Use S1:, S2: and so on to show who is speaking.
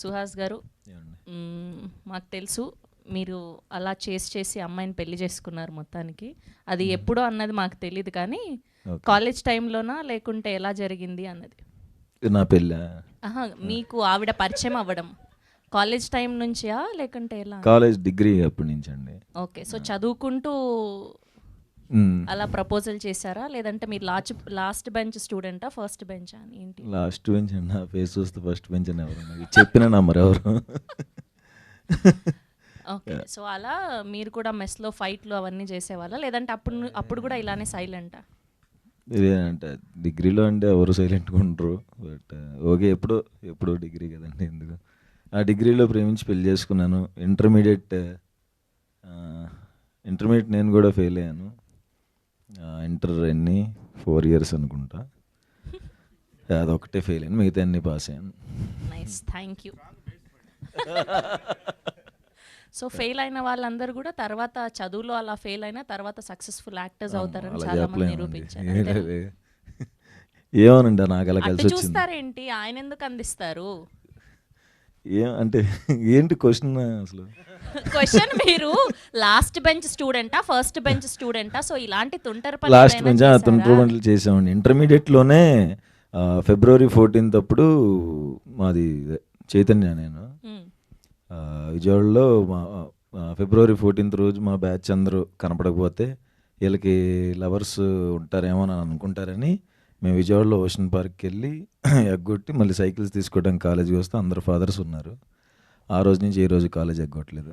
S1: సుహాస్ గారు, మాకు తెలుసు మీరు అలా చేసి అమ్మాయిని పెళ్లి చేసుకున్నారు మొత్తానికి. అది ఎప్పుడో అన్నది మాకు తెలియదు, కానీ కాలేజ్ టైంలోనా లేకుంటే ఎలా జరిగింది అన్నది?
S2: నా పెళ్ళి
S1: మీకు ఆవిడ పరిచయం అవ్వడం కాలేజ్ టైం నుంచా లేకుంటే ఎలా?
S2: కాలేజ్ డిగ్రీ అప్పటి నుంచి అండి.
S1: ఓకే, సో చదువుకుంటూ అలా ప్రపోజల్ చేశారా, లేదంటే మీరు లాస్ట్ బెంచ్ స్టూడెంటా ఫస్ట్ బెంచ్ అని ఏంటి?
S2: లాస్ట్ బెంచ్ అండి. నా ఫేస్ చూస్తే ఫస్ట్ బెంచ్ అని ఎవరు చెప్పిన నంబర్ ఎవరు?
S1: ఓకే, సో అలా మీరు కూడా మెస్లో ఫైట్లు అవన్నీ చేసేవాళ్ళా, లేదంటే అప్పుడు కూడా ఇలానే సైలెంటా?
S2: అంటే డిగ్రీలో అంటే ఎవరు సైలెంట్గా ఉండరు, బట్ ఓకే ఎప్పుడో డిగ్రీ కదండి, ఎందుకు. ఆ డిగ్రీలో ప్రేమించి పెళ్లి చేసుకున్నాను. ఇంటర్మీడియట్ నేను కూడా ఫెయిల్ అయ్యాను. ఇంటర్ 4 years అనుకుంటా, అదొకటే ఫెయిల్ అయ్యాను, మిగతా అన్ని పాస్ అయ్యాను.
S1: Nice, thank you. So fail అయిన వాళ్ళందరూ కూడా తర్వాత చదువులో అలా ఫెయిల్ అయినా తర్వాత సక్సెస్ఫుల్ యాక్టర్స్ అవుతారని చాలా మంది నిరూపించారు.
S2: ఏమోనండి, నాకు అలా కలిసి వచ్చింది.
S1: చూస్తారేంటి, ఆయన ఎందుకు అందిస్తారు?
S2: అంటే ఏంటి క్వశ్చన్ అసలు?
S1: క్వశ్చన్ మీరు లాస్ట్ బెంచ్ స్టూడెంటా ఫస్ట్ బెంచ్ స్టూడెంటా? సో ఇలాంటి తుంటరి పనులు
S2: లాస్ట్ బెంచ్ తుంటరి పనులు చేసామండి. ఇంటర్మీడియట్లోనే February 14th అప్పుడు మాది చైతన్య, నేను విజయవాడలో February 14th రోజు మా బ్యాచ్ అందరూ కనపడకపోతే వీళ్ళకి లవర్స్ ఉంటారేమో అని అనుకుంటారని మేము విజయవాడలో ఓషన్ పార్క్కి వెళ్ళి ఎగ్గొట్టి మళ్ళీ సైకిల్స్ తీసుకోవడానికి కాలేజీకి వస్తే అందరు ఫాదర్స్ ఉన్నారు. ఆ రోజు నుంచి ఈ రోజు కాలేజ్ ఎగ్గొట్టలేదు.